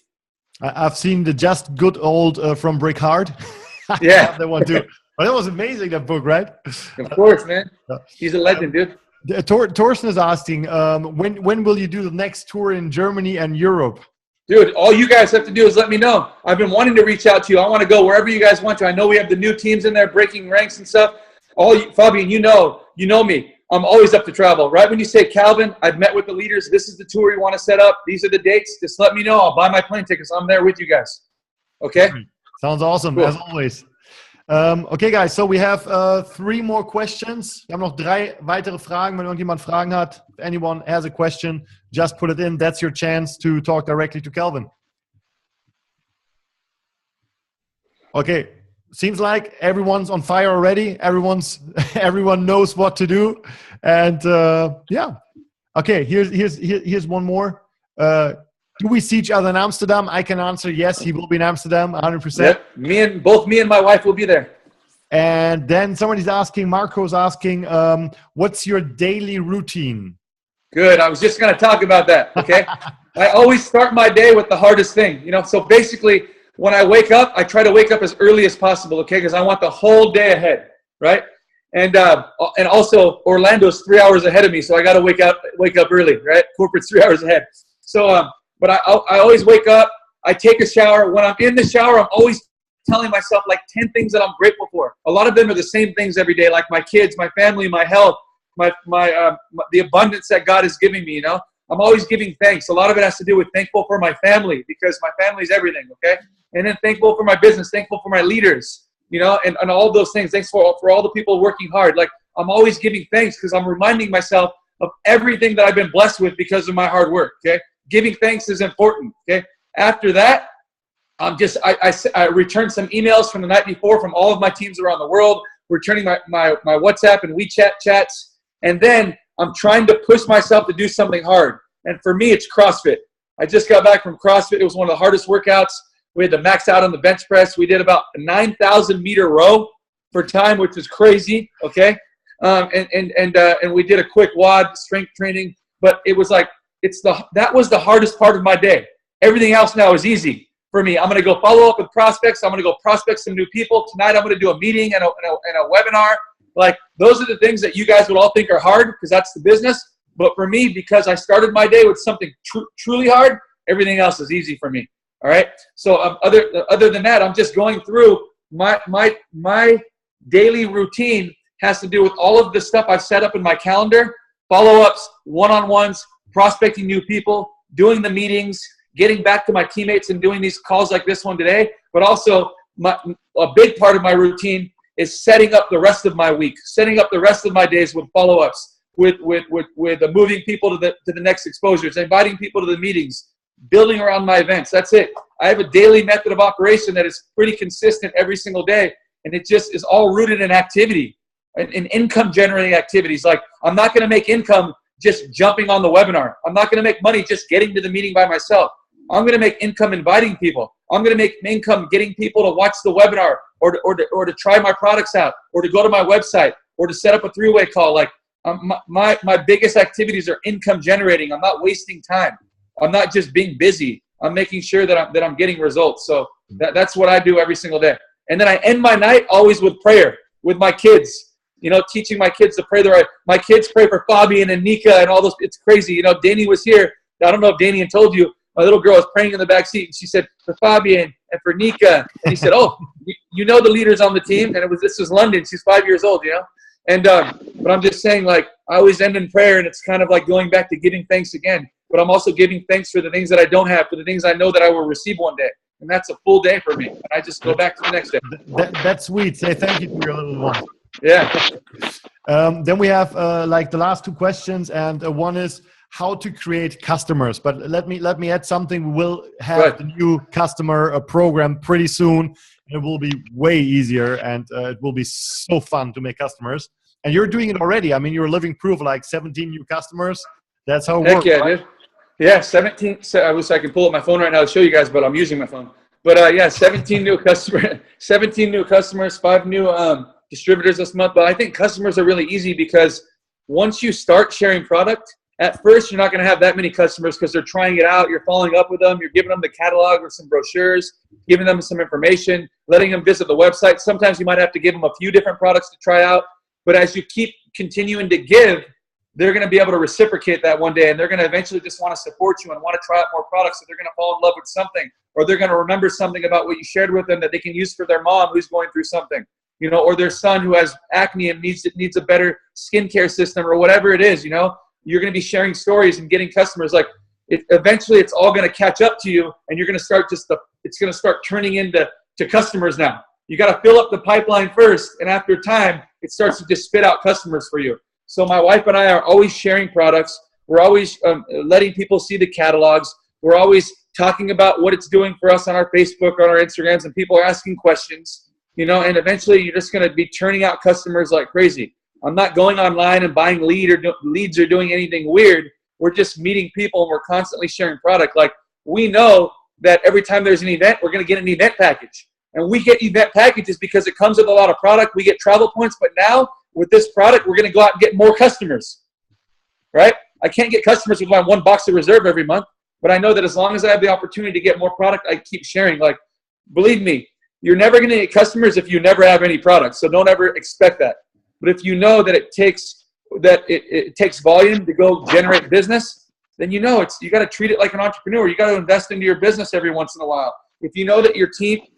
I've seen the Just Good Old from Brick Hard. Yeah. That one too. But that was amazing, that book, right? Of course, man. He's a legend, dude. Torsten is asking, when will you do the next tour in Germany and Europe? Dude, all you guys have to do is let me know. I've been wanting to reach out to you. I want to go wherever you guys want to. I know we have the new teams in there breaking ranks and stuff. Fabian, you know me. I'm always up to travel. Right when you say, Calvin, I've met with the leaders. This is the tour you want to set up. These are the dates. Just let me know. I'll buy my plane tickets. I'm there with you guys. Okay? Sounds awesome, cool. As always. Okay, guys, so we have 3 more questions. Wir haben noch 3 weitere Fragen. Wenn irgendjemand Fragen hat, if anyone has a question, just put it in. That's your chance to talk directly to Calvin. Okay, seems like everyone's on fire already. Everyone knows what to do, and yeah. Okay, here's one more. Do we see each other in Amsterdam? I can answer yes. He will be in Amsterdam, 100%. Yep. Both me and my wife will be there. And then somebody's asking, Marco's asking, what's your daily routine? Good. I was just going to talk about that. Okay. I always start my day with the hardest thing. You know, so basically, when I wake up, I try to wake up as early as possible. Okay, because I want the whole day ahead, right? And also Orlando's 3 hours ahead of me, so I got to wake up early, right? Corporate's 3 hours ahead. So but I always wake up, I take a shower. When I'm in the shower, I'm always telling myself like 10 things that I'm grateful for. A lot of them are the same things every day, like my kids, my family, my health, the abundance that God is giving me, you know. I'm always giving thanks. A lot of it has to do with thankful for my family, because my family is everything, okay? And then thankful for my business, thankful for my leaders, you know, and all those things. Thanks for all the people working hard. Like, I'm always giving thanks because I'm reminding myself of everything that I've been blessed with because of my hard work, okay? Giving thanks is important, okay? After that, I returned some emails from the night before from all of my teams around the world, returning my WhatsApp and WeChat chats, and then I'm trying to push myself to do something hard. And for me, it's CrossFit. I just got back from CrossFit. It was one of the hardest workouts. We had to max out on the bench press. We did about a 9,000 meter row for time, which was crazy, okay? And we did a quick WOD strength training, but it was like, that was the hardest part of my day. Everything else now is easy for me. I'm going to go follow up with prospects. I'm going to go prospect some new people. Tonight I'm going to do a meeting and a webinar. Like, those are the things that you guys would all think are hard because that's the business. But for me, because I started my day with something truly hard, everything else is easy for me. All right. So other than that, I'm just going through my daily routine has to do with all of the stuff I've set up in my calendar, follow-ups, one-on-ones, prospecting new people, doing the meetings, getting back to my teammates and doing these calls like this one today. But also a big part of my routine is setting up the rest of my week, setting up the rest of my days with follow-ups, with moving people to the next exposures, inviting people to the meetings, building around my events. That's it. I have a daily method of operation that is pretty consistent every single day, and it just is all rooted in activity, in income-generating activities. Like, I'm not going to make income just jumping on the webinar. I'm not going to make money just getting to the meeting by myself. I'm going to make income inviting people. I'm going to make income getting people to watch the webinar or to try my products out or to go to my website or to set up a 3-way call. Like, my biggest activities are income generating. I'm not wasting time. I'm not just being busy. I'm making sure that I'm getting results. So that's what I do every single day. And then I end my night always with prayer with my kids. You know, teaching my kids to pray the right. My kids pray for Fabian and Nika and all those. It's crazy. You know, Danny was here. I don't know if Danny told you. my little girl was praying in the back seat, and she said, for Fabian and for Nika. And he said, oh, you know the leaders on the team? And this was London. She's 5 years old, you know? And but I'm just saying, like, I always end in prayer, and it's kind of like going back to giving thanks again. But I'm also giving thanks for the things that I don't have, for the things I know that I will receive one day. And that's a full day for me. And I just go back to the next day. That's sweet. Say thank you to your little one. Yeah. Then we have like the last two questions, and one is how to create customers. But let me add something. We will have the new customer program pretty soon. It will be way easier, and it will be so fun to make customers. And you're doing it already. I mean, you're living proof, like 17 new customers. That's how it works. Yeah, right? dude. Yeah, 17. I wish I could pull up my phone right now to show you guys, but I'm using my phone. But yeah, 17 new customers, 17 new customers, 5 new distributors this month. But I think customers are really easy because once you start sharing product, at first you're not going to have that many customers because they're trying it out. You're following up with them. You're giving them the catalog or some brochures, giving them some information, letting them visit the website. Sometimes you might have to give them a few different products to try out. But as you keep continuing to give, they're going to be able to reciprocate that one day, and they're going to eventually just want to support you and want to try out more products. So they're going to fall in love with something, or they're going to remember something about what you shared with them that they can use for their mom who's going through something, you know, or their son who has acne and needs a better skincare system, or whatever it is. You know, you're going to be sharing stories and getting customers. Like, eventually, it's all going to catch up to you, and you're going to start it's going to start turning into customers now. You got to fill up the pipeline first, and after time, it starts to just spit out customers for you. So my wife and I are always sharing products. We're always letting people see the catalogs. We're always talking about what it's doing for us on our Facebook, on our Instagrams, and people are asking questions, you know, and eventually you're just going to be churning out customers like crazy. I'm not going online and buying leads or doing anything weird. We're just meeting people, and we're constantly sharing product. Like, we know that every time there's an event, we're going to get an event package. And we get event packages because it comes with a lot of product. We get travel points, but now with this product, we're going to go out and get more customers, right? I can't get customers with my one box of reserve every month, but I know that as long as I have the opportunity to get more product, I keep sharing. Like, believe me, you're never going to get customers if you never have any product. So don't ever expect that. But if you know that it takes volume to go generate business, then you know you got to treat it like an entrepreneur. You got to invest into your business every once in a while. If you know that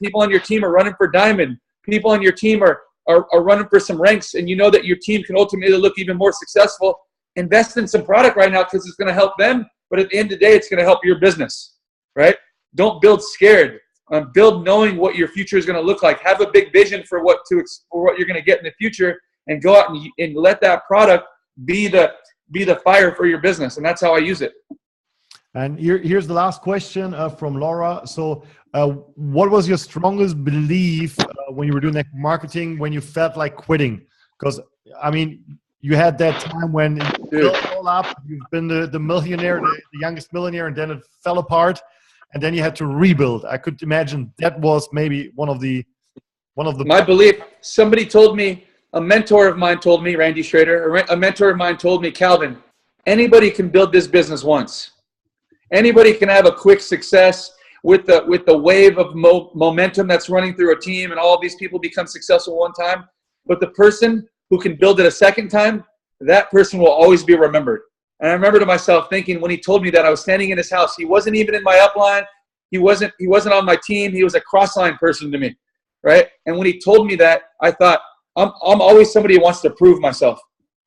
people on your team are running for diamond, people on your team are running for some ranks, and you know that your team can ultimately look even more successful, invest in some product right now because it's going to help them. But at the end of the day, it's going to help your business, right? Don't build scared. Build knowing what your future is going to look like. Have a big vision for what you're going to get in the future, and go out and let that product be the fire for your business. And that's how I use it. And here's the last question from Laura. So what was your strongest belief when you were doing network marketing, when you felt like quitting? Because, I mean, you had that time when you built it all up, you've been the millionaire, the youngest millionaire, and then it fell apart, and then you had to rebuild. I could imagine that was maybe one of the. My belief. Somebody told me, a mentor of mine told me, Randy Schrader, a mentor of mine told me, Calvin, anybody can build this business once. Anybody can have a quick success with the wave of momentum that's running through a team, and all of these people become successful one time. But the person who can build it a second time, that person will always be remembered. And I remember to myself thinking, when he told me that, I was standing in his house. He wasn't even in my upline. He wasn't on my team. He was a cross-line person to me, right? And when he told me that, I thought, I'm always somebody who wants to prove myself.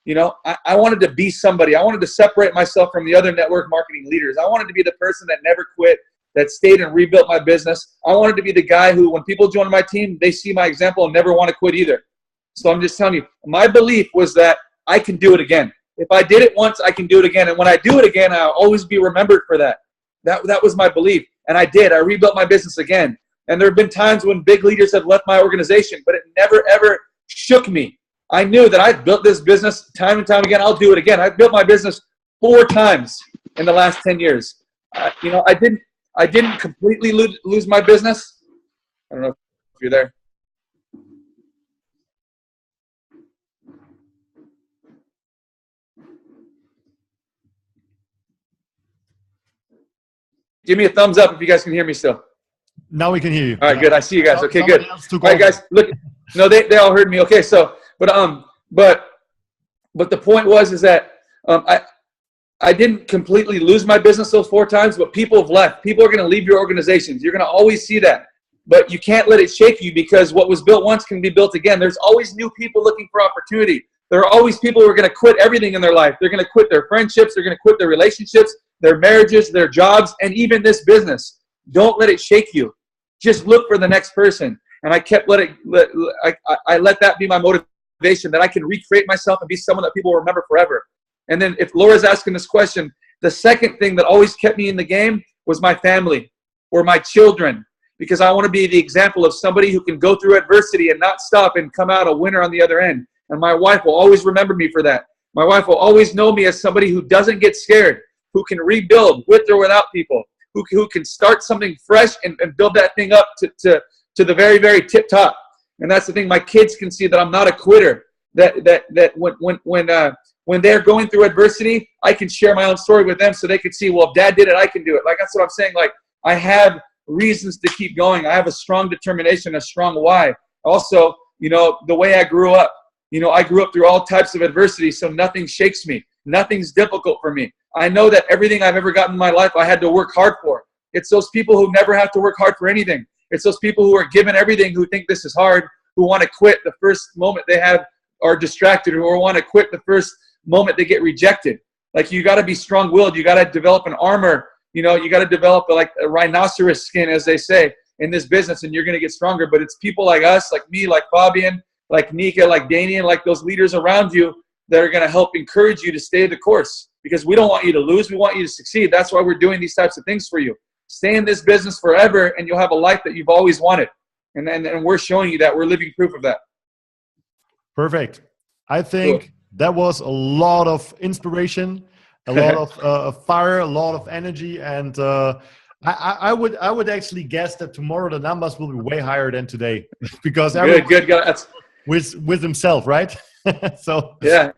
You know, I wanted to be somebody. I wanted to separate myself from the other network marketing leaders. I wanted to be the person that never quit, that stayed and rebuilt my business. I wanted to be the guy who, when people join my team, they see my example and never want to quit either. So I'm just telling you, my belief was that I can do it again. If I did it once, I can do it again. And when I do it again, I'll always be remembered for that. That was my belief. And I did. I rebuilt my business again. And there have been times when big leaders have left my organization, but it never, ever shook me. I knew that I built this business time and time again. I'll do it again. I've built my business 4 times in the last 10 years. You know, I didn't completely lose my business. I don't know if you're there. Give me a thumbs up if you guys can hear me still. Now we can hear you. All right, good. I see you guys. Okay, good. All All right, guys. Look, no, they all heard me. Okay, so, but the point was is that I didn't completely lose my business those 4 times, but people have left. People are going to leave your organizations. You're going to always see that. But you can't let it shake you, because what was built once can be built again. There's always new people looking for opportunity. There are always people who are going to quit everything in their life. They're going to quit their friendships. They're going to quit their relationships, their marriages, their jobs, and even this business. Don't let it shake you. Just look for the next person. And I kept I let that be my motivation, that I can recreate myself and be someone that people will remember forever. And then if Laura's asking this question, the second thing that always kept me in the game was my family or my children, because I want to be the example of somebody who can go through adversity and not stop and come out a winner on the other end. And my wife will always remember me for that. My wife will always know me as somebody who doesn't get scared, who can rebuild with or without people, who can start something fresh and build that thing up to the very, very tip top. And that's the thing. My kids can see that I'm not a quitter, that when they're going through adversity, I can share my own story with them so they can see, well, if Dad did it, I can do it. Like, that's what I'm saying. Like, I have reasons to keep going. I have a strong determination, a strong why. Also, the way I grew up, I grew up through all types of adversity, so nothing shakes me. Nothing's difficult for me. I know that everything I've ever gotten in my life, I had to work hard for. It's those people who never have to work hard for anything. It's those people who are given everything, who think this is hard, who want to quit the first moment they are distracted, or want to quit the first moment they get rejected. Like, you got to be strong-willed. You got to develop an armor. You got to develop like a rhinoceros skin, as they say, in this business, and you're going to get stronger. But it's people like us, like me, like Fabian, like Nika, like Danian, like those leaders around you that are going to help encourage you to stay the course, because we don't want you to lose. We want you to succeed. That's why we're doing these types of things for you. Stay in this business forever, and you'll have a life that you've always wanted. And we're showing you that. We're living proof of that. Perfect. I think that was a lot of inspiration, a lot of fire, a lot of energy, and I would actually guess that tomorrow the numbers will be way higher than today, because good. That's with himself, right? So yeah,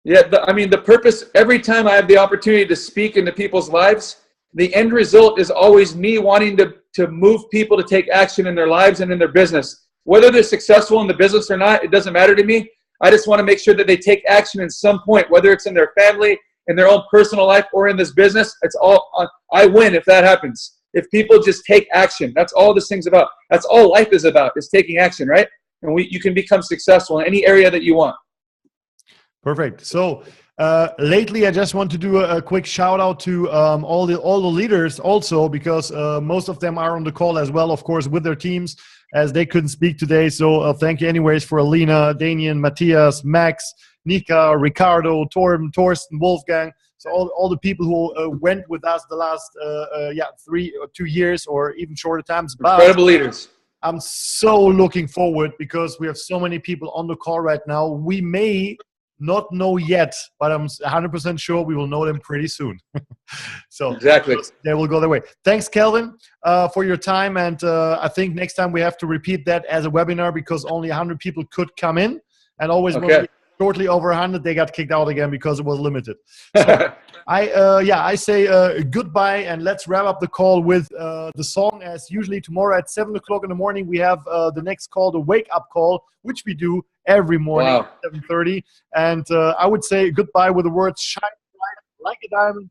the purpose. Every time I have the opportunity to speak into people's lives, the end result is always me wanting to move people to take action in their lives and in their business. Whether they're successful in the business or not, it doesn't matter to me. I just want to make sure that they take action in some point, whether it's in their family, in their own personal life, or in this business. It's all I win if that happens. If people just take action, that's all this thing's about. That's all life is about, is taking action, right? And you can become successful in any area that you want. Perfect. So lately, I just want to do a quick shout out to all the leaders also, because most of them are on the call as well, of course, with their teams, as they couldn't speak today. So thank you anyways for Alina, Danian, Matthias, Max, Nika, Ricardo, Torben, Torsten, Wolfgang. So all the people who went with us the last 2 years or even shorter times. Incredible leaders. I'm so looking forward, because we have so many people on the call right now. We may not know yet, but I'm 100% sure we will know them pretty soon. So exactly, they will go their way. Thanks, Kelvin, for your time. And I think next time we have to repeat that as a webinar, because only 100 people could come in, and always when we shortly over 100, they got kicked out again because it was limited. So I say goodbye, and let's wrap up the call with the song. As usually tomorrow at 7 o'clock in the morning, we have the next call, the wake up call, which we do every morning at 7:30. And I would say goodbye with the words "shine bright like a diamond."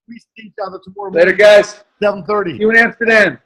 We see each other tomorrow morning. Later, guys. 7:30. See you in Amsterdam.